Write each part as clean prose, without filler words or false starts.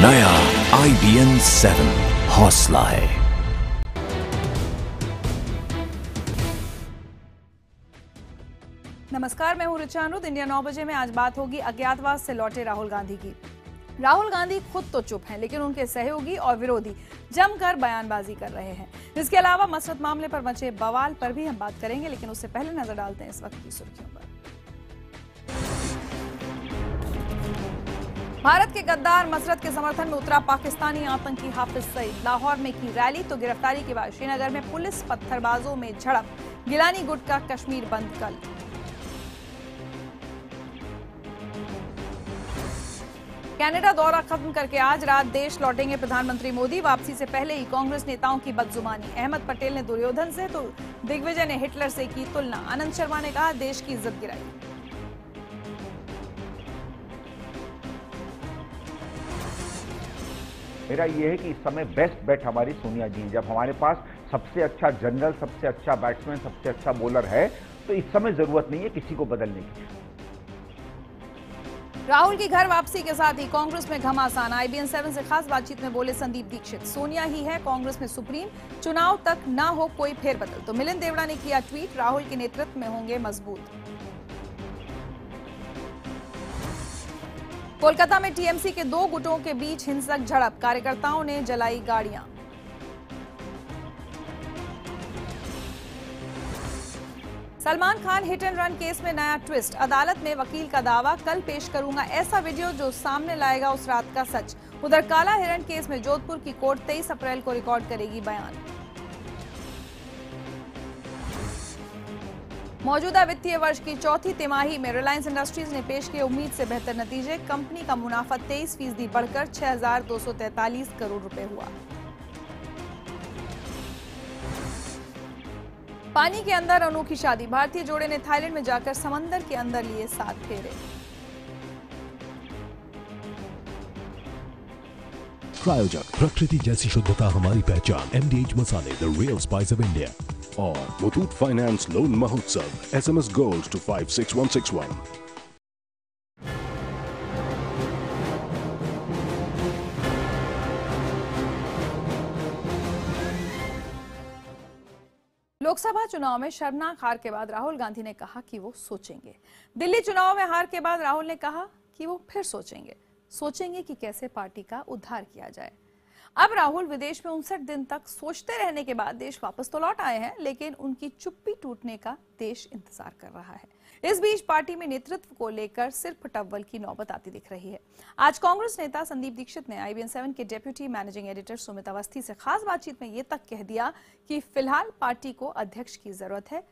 नया IBN 7 हौसला है। नमस्कार, मैं हूं ऋचा अनुद। इंडिया 9 बजे में आज बात होगी अज्ञातवास से लौटे राहुल गांधी की। राहुल गांधी खुद तो चुप हैं, लेकिन उनके सहयोगी और विरोधी जमकर बयानबाजी कर रहे हैं। इसके अलावा मसरत मामले पर मचे बवाल पर भी हम बात करेंगे, लेकिन उससे पहले नजर डालते हैं इस वक्त की सुर्खियों पर। भारत के गद्दार मसरत के समर्थन में उतरा पाकिस्तानी आतंकी हाफिज सईद। लाहौर में की रैली तो गिरफ्तारी के बाद श्रीनगर में पुलिस पत्थरबाजों में झड़प। गिलानी गुट का कश्मीर बंद कल। कनाडा दौरा खत्म करके आज रात देश लौटेंगे प्रधानमंत्री मोदी। वापसी से पहले ही कांग्रेस नेताओं की बदजुबानी। अहमद पटेल ने दुर्योधन से तो दिग्विजय ने हिटलर से की तुलना। आनंद शर्मा ने कहा देश की इज्जत गिराई। मेरा ये है कि इस समय बेस्ट बैट हमारी सोनिया जी। जब हमारे पास सबसे अच्छा जनरल, सबसे अच्छा बैट्समैन, सबसे अच्छा बॉलर है, तो इस समय जरूरत नहीं है किसी को बदलने की। राहुल की घर वापसी के साथ ही कांग्रेस में घमासान। IBN 7 से खास बातचीत में बोले संदीप दीक्षित। सोनिया ही है कांग्रेस में सुप्रीम, चुनाव तक ना हो कोई फेरबदल। तो मिलिंद देवड़ा ने किया ट्वीट, राहुल के नेतृत्व में होंगे मजबूत। कोलकाता में TMC के दो गुटों के बीच हिंसक झड़प। कार्यकर्ताओं ने जलाई गाड़ियां। Salman Khan hit and run case में नया ट्विस्ट। अदालत में वकील का दावा, कल पेश करूंगा ऐसा वीडियो जो सामने लाएगा उस रात का सच। उधर काला हिरण केस में जोधपुर की कोर्ट 23 अप्रैल को रिकॉर्ड करेगी बयान। मौजूदा वित्तीय वर्ष की चौथी तिमाही में रिलायंस इंडस्ट्रीज ने पेश किए उम्मीद से बेहतर नतीजे। कंपनी का मुनाफा 23% बढ़कर 6,243 करोड़ रुपए हुआ। पानी के अंदर अनोखी शादी। भारतीय जोड़े ने थाईलैंड में जाकर समंदर के अंदर लिए 7 फेरे। प्रायोजक प्रकृति जैसी शुद्धता हमारी पहचान। MDH मसाले, the real spice of India. और मुथूट फाइनेंस लोन महोत्सव। SMS gold to 56161। लोकसभा चुनाव में शर्मनाक हार के बाद राहुल गांधी ने कहा कि वो सोचेंगे। दिल्ली चुनाव में हार के बाद राहुल ने कहा कि वो फिर सोचेंगे कि कैसे पार्टी का उद्धार किया जाए। अब राहुल विदेश में 59 दिन तक सोचते रहने के बाद देश वापस तो लौट आए हैं, लेकिन उनकी चुप्पी टूटने का देश इंतजार कर रहा है। इस बीच पार्टी में नेतृत्व को लेकर सिर्फ टव्वल की नौबत आती दिख रही है। आज कांग्रेस नेता संदीप दीक्षित ने IBN 7 के deputy managing editor Sumit Awasthi से खास बातचीत में ये तक कह दिया कि फिलहाल पार्टी को अध्यक्ष की जरूरत है,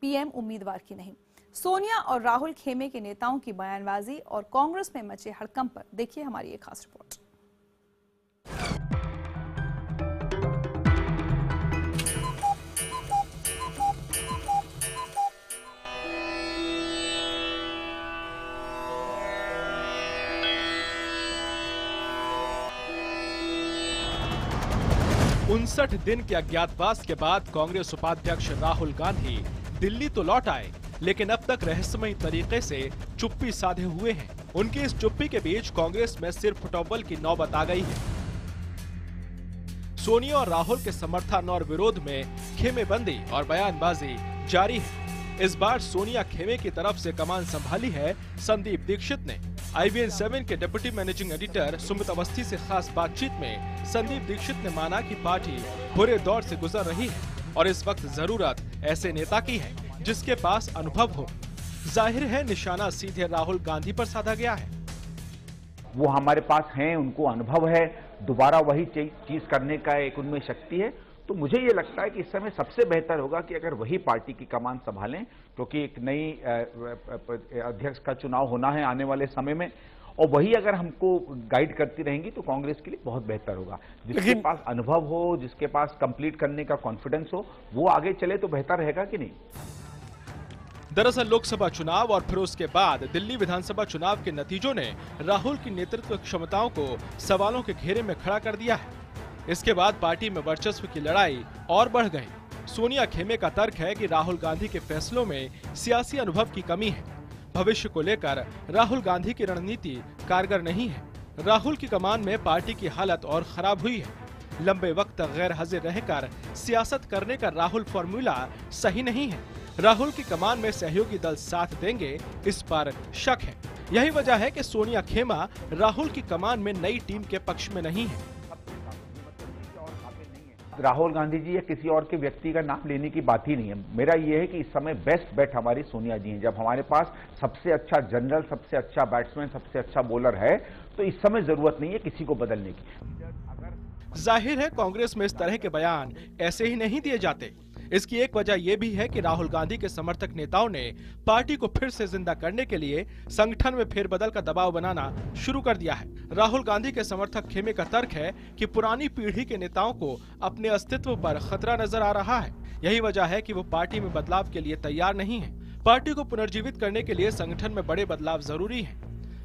PM उम्मीदवार की नहीं। सोनिया और राहुल खेमे के नेताओं की बयानबाजी और कांग्रेस में मचे हड़कंप पर देखिए हमारी एक खास रिपोर्ट। 59 दिन के अज्ञातवास के बाद कांग्रेस उपाध्यक्ष राहुल गांधी दिल्ली तो लौट आए, लेकिन अब तक रहस्यमयी तरीके से चुप्पी साधे हुए हैं। उनकी इस चुप्पी के बीच कांग्रेस में सिर्फ टव्वल की नौबत आ गई है। सोनिया और राहुल के समर्थन और विरोध में खेमेबंदी और बयानबाजी जारी है। इस बार सोनिया खेमे की तरफ से कमान संभाली है संदीप दीक्षित ने। IBN 7 के deputy managing editor Sumit Awasthi से खास बातचीत में संदीप दीक्षित ने माना कि पार्टी बुरे दौर से गुजर रही है और इस वक्त जरूरत ऐसे नेता की है जिसके पास अनुभव हो। जाहिर है निशाना सीधे राहुल गांधी पर साधा गया है। वो हमारे पास हैं, उनको अनुभव है, दोबारा वही चीज करने का एक उनमें शक्ति है। तो मुझे ये लगता है कि इस समय सबसे बेहतर होगा कि अगर वही पार्टी की कमान संभालें, क्योंकि एक नई अध्यक्ष का चुनाव होना है आने वाले समय में, और वही अगर हमको गाइड करती रहेंगी तो कांग्रेस के लिए बहुत बेहतर होगा। जिसके पास अनुभव हो, जिसके पास कंप्लीट करने का कॉन्फिडेंस हो, वो आगे चले तो बेहतर रहेगा कि नहीं। दरअसल लोकसभा चुनाव और फिर उसके बाद दिल्ली विधानसभा चुनाव के नतीजों ने राहुल की नेतृत्व क्षमताओं को सवालों के घेरे में खड़ा कर दिया है। इसके बाद पार्टी में वर्चस्व की लड़ाई और बढ़ गई। सोनिया खेमे का तर्क है कि राहुल गांधी के फैसलों में सियासी अनुभव की कमी है। भविष्य को लेकर राहुल गांधी की रणनीति कारगर नहीं है। राहुल की कमान में पार्टी की हालत और खराब हुई है। लंबे वक्त तक गैर हाजिर रहकर सियासत करने का राहुल फॉर्मूला सही नहीं है। राहुल की कमान में सहयोगी दल साथ देंगे, इस पर शक है। यही वजह है कि सोनिया खेमा राहुल की कमान में नई टीम के पक्ष में नहीं है। राहुल गांधी जी या किसी और के व्यक्ति का नाम लेने की बात ही नहीं है। मेरा यह है कि इस समय बेस्ट बैट हमारी सोनिया जी हैं। जब हमारे पास सबसे अच्छा जनरल, सबसे अच्छा बैट्समैन, सबसे अच्छा बॉलर है, तो इस समय जरूरत नहीं है किसी को बदलने की। जाहिर है कांग्रेस में इस तरह के बयान ऐसे ही नहीं दिए जाते। इसकी एक वजह यह भी है कि राहुल गांधी के समर्थक नेताओं ने पार्टी को फिर से जिंदा करने के लिए संगठन में फेरबदल का दबाव बनाना शुरू कर दिया है। राहुल गांधी के समर्थक खेमे का तर्क है कि पुरानी पीढ़ी के नेताओं को अपने अस्तित्व पर खतरा नजर आ रहा है। यही वजह है कि वो पार्टी में बदलाव के लिए तैयार नहीं है। पार्टी को पुनर्जीवित करने के लिए संगठन में बड़े बदलाव जरूरी है।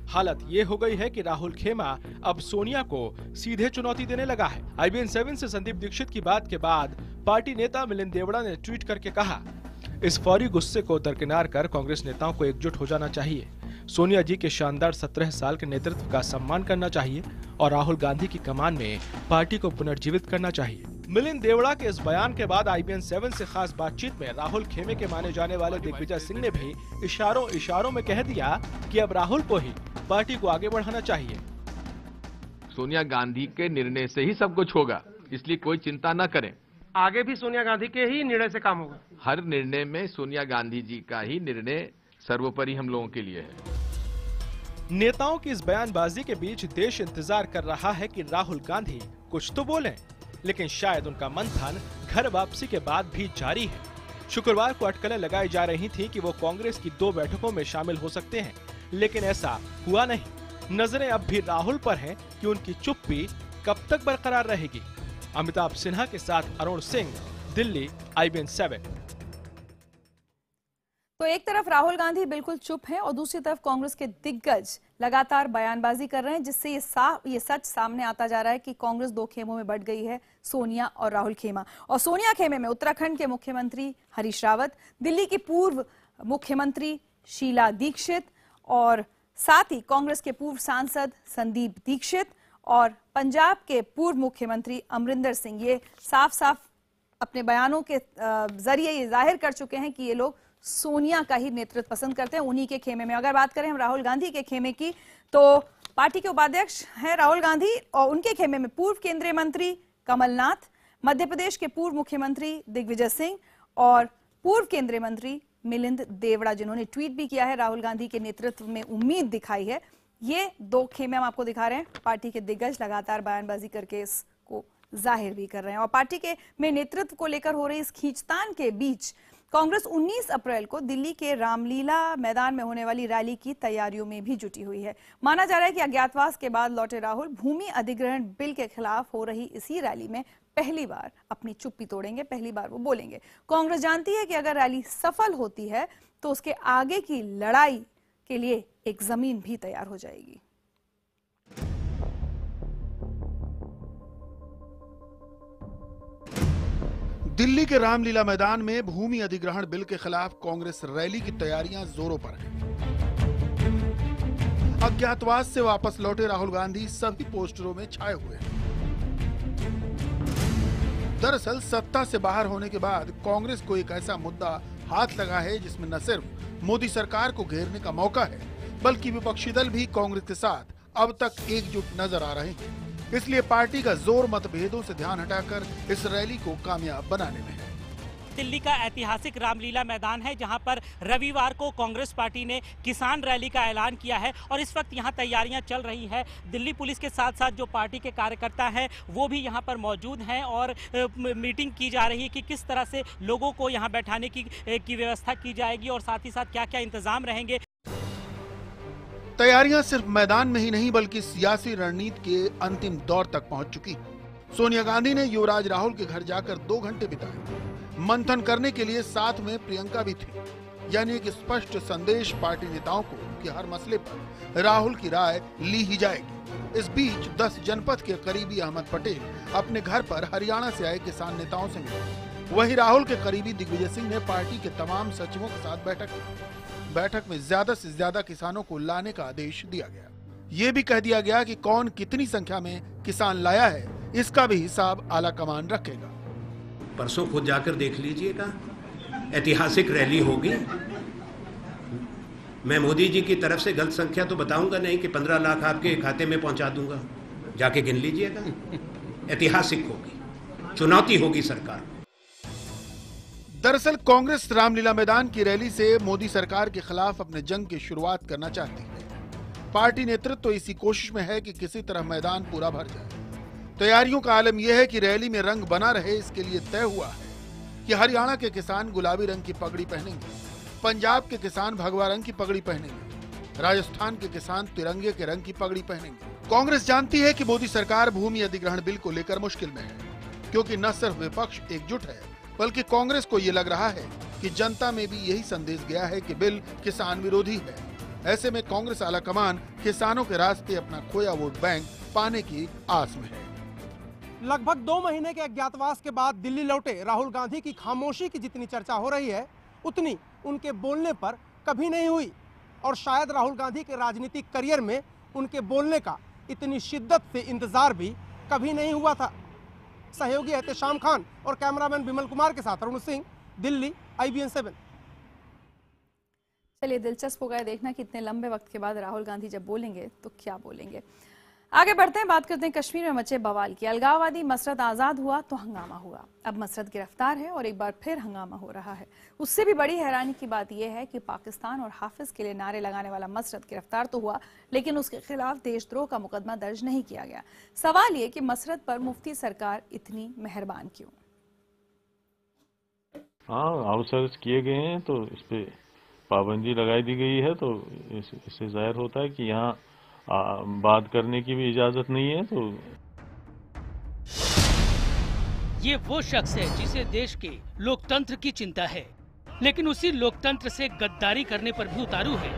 हालत ये हो गई है कि राहुल खेमा अब सोनिया को सीधे चुनौती देने लगा है। IBN 7 से संदीप दीक्षित की बात के बाद पार्टी नेता मिलिंद देवड़ा ने ट्वीट करके कहा, इस फौरी गुस्से को दरकिनार कर कांग्रेस नेताओं को एकजुट हो जाना चाहिए। सोनिया जी के शानदार 17 साल के नेतृत्व का सम्मान करना चाहिए और राहुल गांधी की कमान में पार्टी को पुनर्जीवित करना चाहिए। मिलिंद देवड़ा के इस बयान के बाद IBN 7 से खास बातचीत में राहुल खेमे के माने जाने वाले दिग्विजय सिंह ने भी इशारों में कह दिया कि अब राहुल को ही पार्टी को आगे बढ़ाना चाहिए। सोनिया गांधी के निर्णय से ही सब कुछ होगा, इसलिए कोई चिंता न करें। आगे भी सोनिया गांधी के ही निर्णय से काम होगा। हर निर्णय में सोनिया गांधी जी का ही निर्णय सर्वोपरि हम लोगों के लिए है। नेताओं की इस बयानबाजी के बीच देश इंतजार कर रहा है कि राहुल गांधी कुछ तो बोलें, लेकिन शायद उनका मंथन घर वापसी के बाद भी जारी है। शुक्रवार को अटकलें लगाई जा रही थी कि वो कांग्रेस की 2 बैठकों में शामिल हो सकते हैं, लेकिन ऐसा हुआ नहीं। नजरें अब भी राहुल पर हैं कि उनकी चुप्पी कब तक बरकरार रहेगी। अमिताभ सिन्हा के साथ अरुण सिंह, दिल्ली, IBN 7। तो एक तरफ राहुल गांधी बिल्कुल चुप हैं और दूसरी तरफ कांग्रेस के दिग्गज लगातार बयानबाजी कर रहे हैं, जिससे ये सच सामने आता जा रहा है कि कांग्रेस 2 खेमों में बंट गई है, सोनिया और राहुल खेमा। और सोनिया खेमे में उत्तराखंड के मुख्यमंत्री हरीश रावत, दिल्ली की पूर्व मुख्यमंत्री शीला दीक्षित और साथ ही कांग्रेस के पूर्व सांसद संदीप दीक्षित और पंजाब के पूर्व मुख्यमंत्री अमरिंदर सिंह, ये साफ साफ अपने बयानों के जरिए ये जाहिर कर चुके हैं कि ये लोग सोनिया का ही नेतृत्व पसंद करते हैं, उन्हीं के खेमे में। अगर बात करें हम राहुल गांधी के खेमे की, तो पार्टी के उपाध्यक्ष हैं राहुल गांधी और उनके खेमे में पूर्व केंद्रीय मंत्री कमलनाथ, मध्य प्रदेश के पूर्व मुख्यमंत्री दिग्विजय सिंह और पूर्व केंद्रीय मंत्री मिलिंद देवड़ा, जिन्होंने ट्वीट भी किया है, राहुल गांधी के नेतृत्व में उम्मीद दिखाई है। ये 2 खेमे हम आपको दिखा रहे हैं। पार्टी के दिग्गज लगातार बयानबाजी करके इसको जाहिर भी कर रहे हैं और पार्टी के में नेतृत्व को लेकर हो रही इस खींचतान के बीच कांग्रेस 19 अप्रैल को दिल्ली के रामलीला मैदान में होने वाली रैली की तैयारियों में भी जुटी हुई है। माना जा रहा है कि अज्ञातवास के बाद लौटे राहुल भूमि अधिग्रहण बिल के खिलाफ हो रही इसी रैली में पहली बार अपनी चुप्पी तोड़ेंगे, पहली बार वो बोलेंगे। कांग्रेस जानती है कि अगर रैली सफल होती है तो उसके आगे की लड़ाई के लिए एक जमीन भी तैयार हो जाएगी। दिल्ली के रामलीला मैदान में भूमि अधिग्रहण बिल के खिलाफ कांग्रेस रैली की तैयारियां जोरों पर हैं। अज्ञातवास से वापस लौटे राहुल गांधी सभी पोस्टरों में छाए हुए हैं। दरअसल सत्ता से बाहर होने के बाद कांग्रेस को एक ऐसा मुद्दा हाथ लगा है जिसमें न सिर्फ मोदी सरकार को घेरने का मौका है, बल्कि विपक्षी दल भी कांग्रेस के साथ अब तक एकजुट नजर आ रहे हैं। इसलिए पार्टी का जोर मतभेदों से ध्यान हटाकर इस रैली को कामयाब बनाने में है। दिल्ली का ऐतिहासिक रामलीला मैदान है, जहां पर रविवार को कांग्रेस पार्टी ने किसान रैली का ऐलान किया है और इस वक्त यहां तैयारियां चल रही है। दिल्ली पुलिस के साथ साथ जो पार्टी के कार्यकर्ता हैं वो भी यहां पर मौजूद हैं और मीटिंग की जा रही है कि किस तरह से लोगों को यहां बैठाने की व्यवस्था की जाएगी और साथ ही साथ क्या क्या इंतजाम रहेंगे। तैयारियां सिर्फ मैदान में ही नहीं बल्कि सियासी रणनीति के अंतिम दौर तक पहुंच चुकी। सोनिया गांधी ने युवराज राहुल के घर जाकर 2 घंटे बिताए। मंथन करने के लिए साथ में प्रियंका भी थी, यानी एक स्पष्ट संदेश पार्टी नेताओं को कि हर मसले पर राहुल की राय ली ही जाएगी। इस बीच 10 जनपद के करीबी अहमद पटेल अपने घर पर हरियाणा से आए किसान नेताओं से मिले। वहीं राहुल के करीबी दिग्विजय सिंह ने पार्टी के तमाम सचिवों के साथ बैठक की। बैठक में ज्यादा से ज्यादा किसानों को लाने का आदेश दिया गया। ये भी कह दिया गया कि कौन कितनी संख्या में किसान लाया है, इसका भी हिसाब आला कमान रखेगा। परसों खुद जाकर देख लीजिएगा, ऐतिहासिक रैली होगी। मैं मोदी जी की तरफ से गलत संख्या तो बताऊंगा नहीं कि 15 लाख आपके खाते में पहुंचा दूंगा, जाके गिन लीजिएगा। ऐतिहासिक होगी, चुनौती होगी सरकार। दरअसल कांग्रेस रामलीला मैदान की रैली से मोदी सरकार के खिलाफ अपने जंग की शुरुआत करना चाहती है। पार्टी नेतृत्व तो इसी कोशिश में है कि किसी तरह मैदान पूरा भर जाए। तैयारियों का आलम यह है कि रैली में रंग बना रहे, इसके लिए तय हुआ है कि हरियाणा के किसान गुलाबी रंग की पगड़ी पहनेंगे, पंजाब के किसान भगवा रंग की पगड़ी पहनेंगे, राजस्थान के किसान तिरंगे के रंग की पगड़ी पहनेंगे। कांग्रेस जानती है कि मोदी सरकार भूमि अधिग्रहण बिल को लेकर मुश्किल में है, क्योंकि न सिर्फ विपक्ष एकजुट है, बल्कि कांग्रेस को ये लग रहा है कि जनता में भी यही संदेश गया है कि बिल किसान विरोधी है। ऐसे में कांग्रेस आलाकमान किसानों के रास्ते अपना खोया वोट बैंक पाने की आस में है। लगभग 2 महीने के अज्ञातवास के बाद दिल्ली लौटे राहुल गांधी की खामोशी की जितनी चर्चा हो रही है, उतनी उनके बोलने पर कभी नहीं हुई। और शायद राहुल गांधी के राजनीतिक करियर में उनके बोलने का इतनी शिद्दत से इंतजार भी कभी नहीं हुआ था। सहयोगी एहतेशाम खान और कैमरामैन विमल कुमार के साथ अरुण सिंह, दिल्ली, IBN 7। चलिए, दिलचस्प होगा देखना कि इतने लंबे वक्त के बाद राहुल गांधी जब बोलेंगे तो क्या बोलेंगे। आगे बढ़ते हैं, बात करते हैं कश्मीर में मचे बवाल की। अलगाववादी मसरत आजाद हुआ तो हंगामा हुआ, अब मसरत गिरफ्तार है और एक बार फिर हंगामा हो रहा है। उससे भी बड़ी हैरानी की बात यह है कि पाकिस्तान और हाफिज के लिए नारे लगाने वाला मसरत गिरफ्तार तो हुआ, लेकिन उसके खिलाफ देशद्रोह का मुकदमा दर्ज नहीं किया गया। सवाल ये कि मसरत पर मुफ्ती सरकार इतनी मेहरबान क्यों? हाँ, अवसर किए गए हैं तो इस पे पाबंदी लगाई दी गई है, तो इससे जाहिर होता है कि यहाँ बात करने की भी इजाजत नहीं है। तो ये वो शख्स है जिसे देश के लोकतंत्र की चिंता है, लेकिन उसी लोकतंत्र से गद्दारी करने पर भी उतारू है।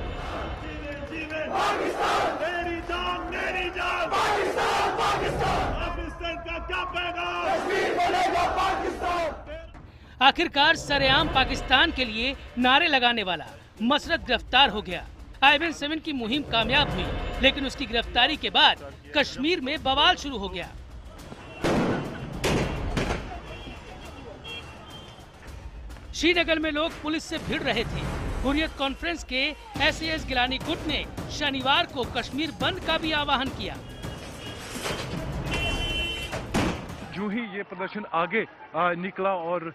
आखिरकार सरेआम पाकिस्तान के लिए नारे लगाने वाला मसरत गिरफ्तार हो गया। IBN 7 की मुहिम कामयाब हुई, लेकिन उसकी गिरफ्तारी के बाद कश्मीर में बवाल शुरू हो गया। श्रीनगर में लोग पुलिस से भिड़ रहे थे। हुर्रियत कॉन्फ्रेंस के SAS गिलानी गुट ने शनिवार को कश्मीर बंद का भी आह्वान किया। यूं ही ये प्रदर्शन आगे निकला और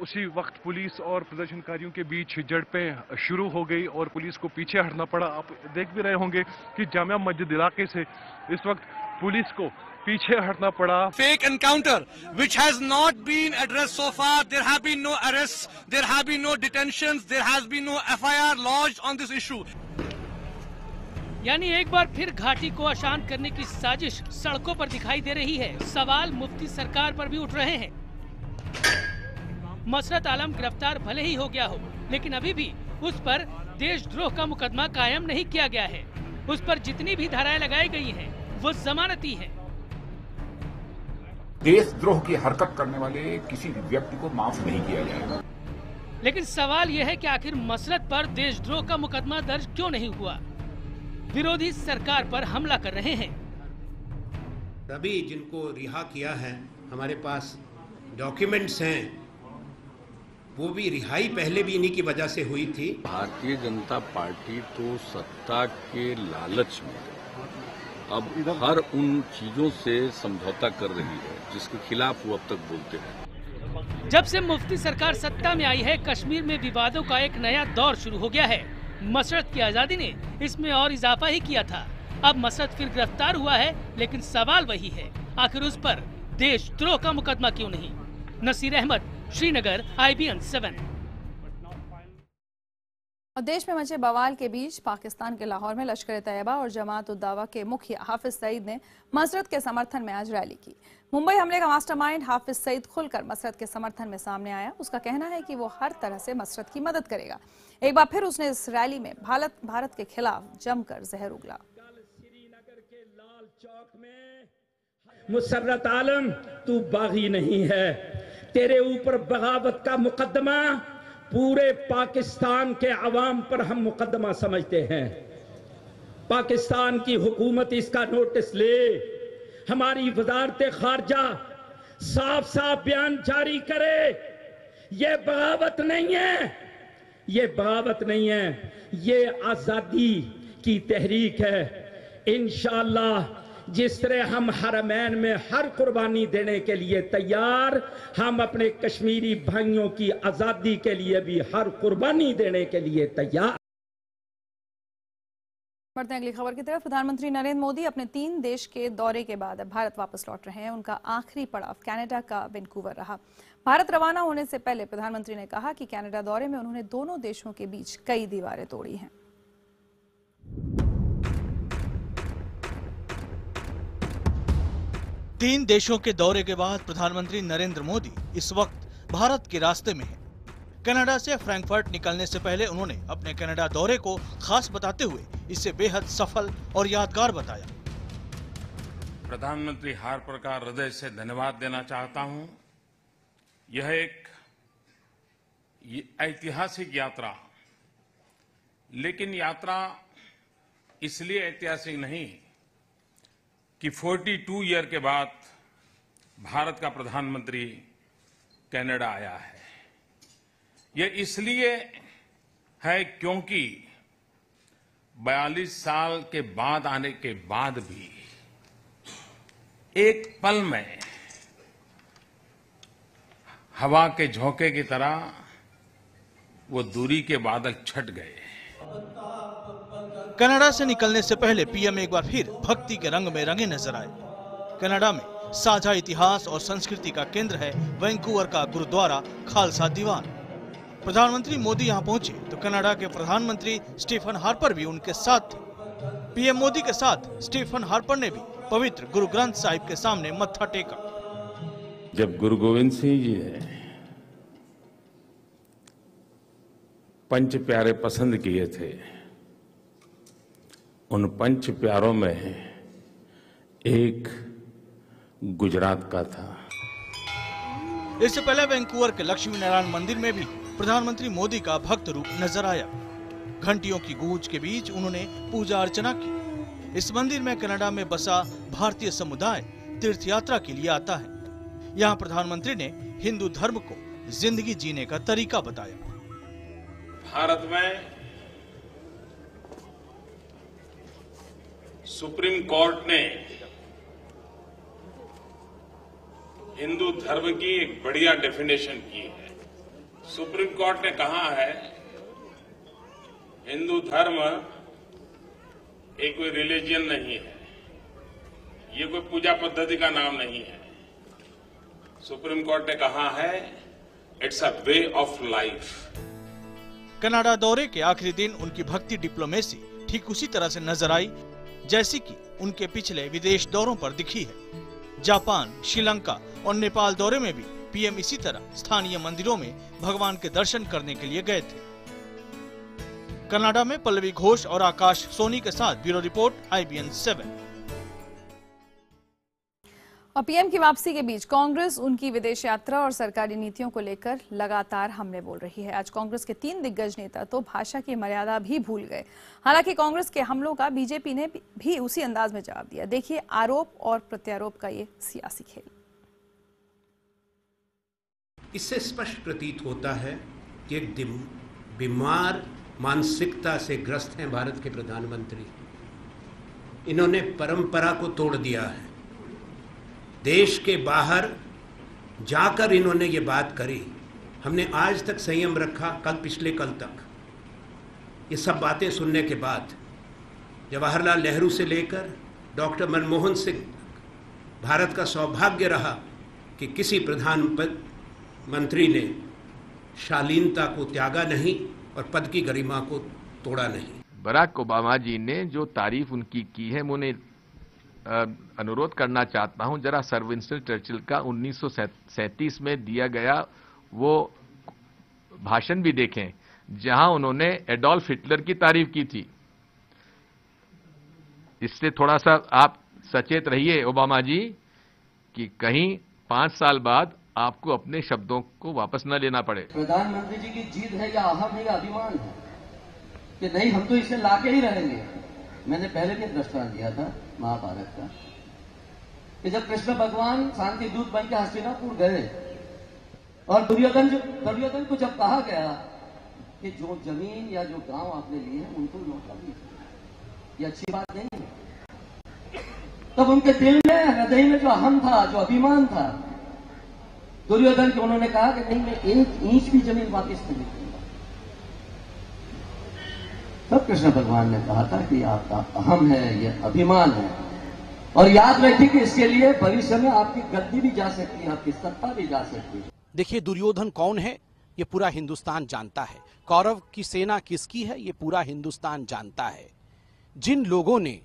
उसी वक्त पुलिस और प्रदर्शनकारियों के बीच झड़पें शुरू हो गई और पुलिस को पीछे हटना पड़ा। आप देख भी रहे होंगे कि जामिया मस्जिद इलाके से इस वक्त पुलिस को पीछे हटना पड़ा। Fake encounter which has not been addressed so far. There have been no arrests, there have been no detentions, there has been no FIR lodged on this issue. यानी एक बार फिर घाटी को अशांत करने की साजिश सड़कों पर दिखाई दे रही है। सवाल मुफ्ती सरकार पर भी उठ रहे हैं। मसरत आलम गिरफ्तार भले ही हो गया हो, लेकिन अभी भी उस पर देशद्रोह का मुकदमा कायम नहीं किया गया है। उस पर जितनी भी धाराएं लगाई गई हैं, वो जमानती हैं। देशद्रोह की हरकत करने वाले किसी भी व्यक्ति को माफ नहीं किया जाएगा। लेकिन सवाल यह है कि आखिर मसरत पर देशद्रोह का मुकदमा दर्ज क्यों नहीं हुआ? विरोधी सरकार पर हमला कर रहे हैं। अभी जिनको रिहा किया है, हमारे पास डॉक्यूमेंट्स हैं, वो भी रिहाई पहले भी इन्हीं की वजह से हुई थी। भारतीय जनता पार्टी तो सत्ता के लालच में अब हर उन चीजों से समझौता कर रही है जिसके खिलाफ वो अब तक बोलते हैं। जब से मुफ्ती सरकार सत्ता में आई है, कश्मीर में विवादों का एक नया दौर शुरू हो गया है। मसरत की आजादी ने इसमें और इजाफा ही किया था। अब मसरत फिर गिरफ्तार हुआ है, लेकिन सवाल वही है, आखिर उस पर देशद्रोह का मुकदमा क्यों नहीं? नसीर अहमद, श्रीनगर, IBN 7। और देश में मचे बवाल के बीच पाकिस्तान के लाहौर में लश्कर तैयबा और जमात उद दावा के मुखिया हाफिज सईद ने मसरत के समर्थन में आज रैली की। मुंबई हमले का मास्टरमाइंड हाफिज सईद खुलकर मसरत के समर्थन में सामने आया। उसका कहना है कि वो हर तरह से मसरत की मदद करेगा। एक बार फिर उसने इस रैली में भारत के खिलाफ जमकर जहर उगला। मुसर्रत आलम, तू बागी नहीं है। तेरे ऊपर बगावत का मुकदमा पूरे पाकिस्तान के अवाम पर हम मुकदमा समझते हैं। पाकिस्तान की हुकूमत इसका नोटिस ले, हमारी वजारत खारजा साफ साफ बयान जारी करे। ये बगावत नहीं है, ये बगावत नहीं है, ये आजादी की तहरीक है। इंशाअल्लाह जिस तरह हम हरमैन में हर कुर्बानी देने के लिए तैयार, हम अपने कश्मीरी भाइयों की आजादी के लिए भी हर कुर्बानी देने के लिए तैयार। बढ़ते हैं अगली खबर की तरफ। प्रधानमंत्री नरेंद्र मोदी अपने 3 देश के दौरे के बाद अब भारत वापस लौट रहे हैं। उनका आखिरी पड़ाव कनाडा का वैंकूवर रहा। भारत रवाना होने से पहले प्रधानमंत्री ने कहा कि कनाडा दौरे में उन्होंने दोनों देशों के बीच कई दीवारें तोड़ी हैं। तीन देशों के दौरे के बाद प्रधानमंत्री नरेंद्र मोदी इस वक्त भारत के रास्ते में हैं। कनाडा से फ्रैंकफर्ट निकलने से पहले उन्होंने अपने कनाडा दौरे को खास बताते हुए इसे बेहद सफल और यादगार बताया। प्रधानमंत्री हार्पर का हृदय से धन्यवाद देना चाहता हूं। यह एक ऐतिहासिक यात्रा, लेकिन यात्रा इसलिए ऐतिहासिक नहीं कि 42 ईयर के बाद भारत का प्रधानमंत्री कनाडा आया है। यह इसलिए है क्योंकि 42 साल के बाद आने के बाद भी एक पल में हवा के झोंके की तरह वो दूरी के बादल छट गए। कनाडा से निकलने से पहले पीएम एक बार फिर भक्ति के रंग में रंगे नजर आए। कनाडा में साझा इतिहास और संस्कृति का केंद्र है वैंकूवर का गुरुद्वारा खालसा दीवान। प्रधानमंत्री मोदी यहां पहुंचे तो कनाडा के प्रधानमंत्री स्टीफन हार्पर भी उनके साथ थे। पीएम मोदी के साथ स्टीफन हार्पर ने भी पवित्र गुरु ग्रंथ साहिब के सामने मत्था टेका। जब गुरु गोविंद सिंह जी ने पंच प्यारे पसंद किए थे, उन पंच प्यारों में एक गुजरात का था। इससे पहले वैंकूवर के लक्ष्मी नारायण मंदिर में भी प्रधानमंत्री मोदी का भक्त रूप नजर आया। घंटियों की गूंज के बीच उन्होंने पूजा अर्चना की। इस मंदिर में कनाडा में बसा भारतीय समुदाय तीर्थ यात्रा के लिए आता है। यहाँ प्रधानमंत्री ने हिंदू धर्म को जिंदगी जीने का तरीका बताया। भारत में सुप्रीम कोर्ट ने हिंदू धर्म की एक बढ़िया डेफिनेशन की है। सुप्रीम कोर्ट ने कहा है हिंदू धर्म एक कोई रिलीजन नहीं है, ये कोई पूजा पद्धति का नाम नहीं है। सुप्रीम कोर्ट ने कहा है it's a way of life. Canada दौरे के आखिरी दिन उनकी भक्ति डिप्लोमेसी ठीक उसी तरह से नजर आई जैसी कि उनके पिछले विदेश दौरों पर दिखी है। जापान, श्रीलंका और नेपाल दौरे में भी पीएम इसी तरह स्थानीय मंदिरों में भगवान के दर्शन करने के लिए गए थे। कनाडा में पल्लवी घोष और आकाश सोनी के साथ ब्यूरो रिपोर्ट IBN 7। और पीएम की वापसी के बीच कांग्रेस उनकी विदेश यात्रा और सरकारी नीतियों को लेकर लगातार हमले बोल रही है। आज कांग्रेस के 3 दिग्गज नेता तो भाषा की मर्यादा भी भूल गए। हालांकि कांग्रेस के हमलों का बीजेपी ने भी उसी अंदाज में जवाब दिया। देखिए आरोप और प्रत्यारोप का ये सियासी खेल। इससे स्पष्ट प्रतीत होता है कि एक बीमार मानसिकता से ग्रस्त हैं भारत के प्रधानमंत्री। इन्होंने परंपरा को तोड़ दिया है। देश के बाहर जाकर इन्होंने ये बात करी। हमने आज तक संयम रखा, पिछले कल तक। ये सब बातें सुनने के बाद जवाहरलाल नेहरू से लेकर डॉक्टर मनमोहन सिंह, भारत का सौभाग्य रहा कि किसी प्रधानमंत्री ने शालीनता को त्यागा नहीं और पद की गरिमा को तोड़ा नहीं। बराक ओबामा जी ने जो तारीफ उनकी की है, मैं अनुरोध करना चाहता हूं, जरा सर विंस्टन चर्चिल का 1937 में दिया गया वो भाषण भी देखें, जहां उन्होंने एडोल्फ हिटलर की तारीफ की थी। इससे थोड़ा सा आप सचेत रहिए ओबामा जी कि कहीं 5 साल बाद आपको अपने शब्दों को वापस न लेना पड़े। प्रधानमंत्री जी की जीत है या अहम है या अभिमान है कि नहीं हम तो इसे लाके ही रहेंगे। मैंने पहले भी दृष्टांत दिया था महाभारत का कि जब कृष्ण भगवान शांति दूत बन के हस्तिनापुर गए और दुर्योधन को जब कहा गया कि जो जमीन या जो गांव आपने लिए हैं उनको लौटा दीजिए, ये अच्छी बात नहीं है। तब उनके दिल में, हृदय में जो अहम था, जो अभिमान था दुर्योधन के, उन्होंने कहा कि नहीं, मैं 1 इंच भी जमीन वापस नहीं दूंगा। तब कृष्ण भगवान ने कहा था कि आपका अहम है, ये अभिमान है, और याद रखिए कि इसके लिए भविष्य में आपकी गद्दी भी जा सकती है, आपकी सत्ता भी जा सकती है। देखिए, दुर्योधन कौन है ये पूरा हिंदुस्तान जानता है। कौरव की सेना किसकी है ये पूरा हिंदुस्तान जानता है। जिन लोगों ने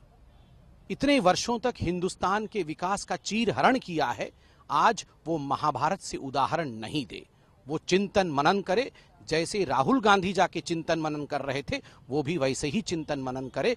इतने वर्षों तक हिंदुस्तान के विकास का चीरहरण किया है, आज वो महाभारत से उदाहरण नहीं दे। वो चिंतन मनन करे, जैसे राहुल गांधी जाके चिंतन मनन कर रहे थे, वो भी वैसे ही चिंतन मनन करे।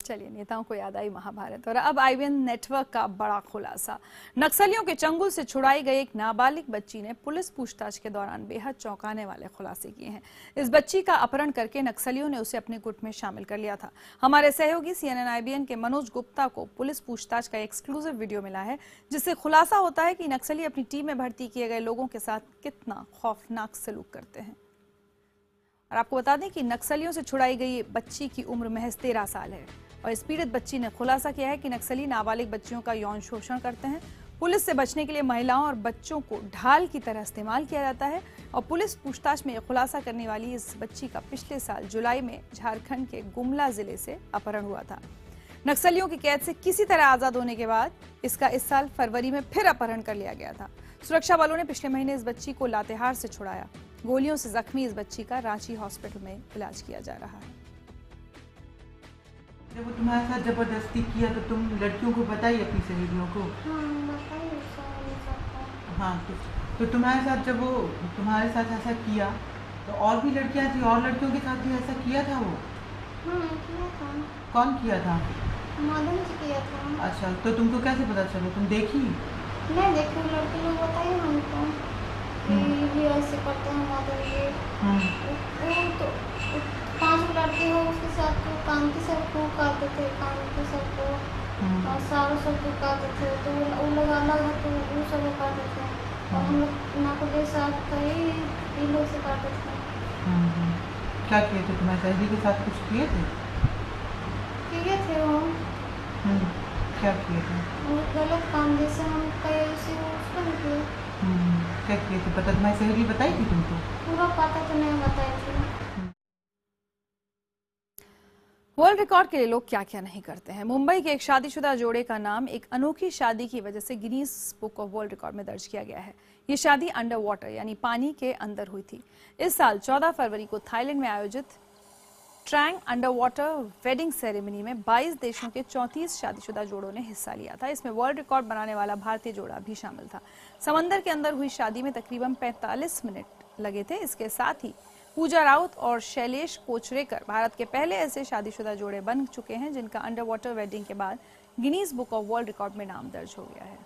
चलिए, नेताओं को याद आई महाभारत। और अब आईबीएन नेटवर्क का बड़ा खुलासा। नक्सलियों के चंगुल से छुड़ाई गई एक नाबालिग बच्ची ने पुलिस पूछताछ के दौरान बेहद चौंकाने वाले खुलासे किए हैं। इस बच्ची का अपहरण करके नक्सलियों ने उसे अपने गुट में शामिल कर लिया था। हमारे सहयोगी CNN आईबीएन के मनोज गुप्ता को पुलिस पूछताछ का एक्सक्लूसिव वीडियो मिला है, जिससे खुलासा होता है कि नक्सली अपनी टीम में भर्ती किए गए लोगों के साथ कितना खौफनाक सलूक करते हैं। और आपको बता दें कि नक्सलियों से छुड़ाई गई बच्ची की उम्र महज 13 साल है और इस पीड़ित बच्ची ने खुलासा किया है कि नक्सली नाबालिग बच्चियों का यौन शोषण करते हैं। पुलिस से बचने के लिए महिलाओं और बच्चों को ढाल की तरह इस्तेमाल किया जाता है। और पुलिस पूछताछ में यह खुलासा करने वाली इस बच्ची का पिछले साल जुलाई में झारखंड के गुमला जिले से अपहरण हुआ था। नक्सलियों की कैद से किसी तरह आजाद होने के बाद इसका इस साल फरवरी में फिर अपहरण कर लिया गया था। सुरक्षा बलों ने पिछले महीने इस बच्ची को लातेहार से छुड़ाया। गोलियों से जख्मी इस बच्ची का रांची हॉस्पिटल में इलाज किया जा रहा है। जब वो तुम्हारे साथ जबरदस्ती किया तो तुम लड़कियों को बताई अपनी सहेलियों को? हाँ, तो तुम्हारे साथ जब वो तुम्हारे साथ ऐसा किया तो और भी लड़कियां थी, और लड़कियों के साथ भी ऐसा किया था वो? किया था। कौन किया था? मदन जी किया था। अच्छा, तो तुमको कैसे पता चला? तुम देखी? मैं देखी, लड़के लोग बताए हमको कि ऐसे करते हैं मदन जी। वो तो 5 लड़के हो उसके साथ तो काम की सबको करते थे, काम की सबको और सारों सबको करते थे। तो वो लोग अलग है तो वो सब करते थे और हम लोग ना को दे साथ कई लोग से करते थे। क्या किए थे? तुम्हारे सहेली के साथ कुछ किए थे? किए थे वो। क्या किए थे? वो गलत काम जैसे हम कई उसी उसको नहीं किए। क्या किए थे पता? तुम्हारी सहेली बताई थी तुमको? पूरा पता तो नहीं बताई थी। वर्ल्ड रिकॉर्ड के लिए लोग क्या क्या नहीं करते हैं। मुंबई के एक शादीशुदा जोड़े का नाम एक अनोखी शादी की वजह से Guinness book of world record में दर्ज किया गया है। ये शादी अंडर वाटर यानी पानी के अंदर हुई थी। इस साल 14 फरवरी को थाईलैंड में आयोजित ट्रैंग अंडर वाटर वेडिंग सेरेमनी में 22 देशों के 34 शादीशुदा जोड़ों ने हिस्सा लिया था। इसमें वर्ल्ड रिकॉर्ड बनाने वाला भारतीय जोड़ा भी शामिल था। समंदर के अंदर हुई शादी में तकरीबन 45 मिनट लगे थे। इसके साथ ही पूजा राउत और शैलेश कोचरेकर भारत के पहले ऐसे शादीशुदा जोड़े बन चुके हैं जिनका अंडर वाटर वेडिंग के बाद Guinness book of world record में नाम दर्ज हो गया है।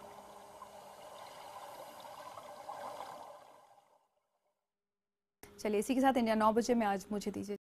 चलिए, इसी के साथ इंडिया 9 बजे में आज मुझे दीजिए।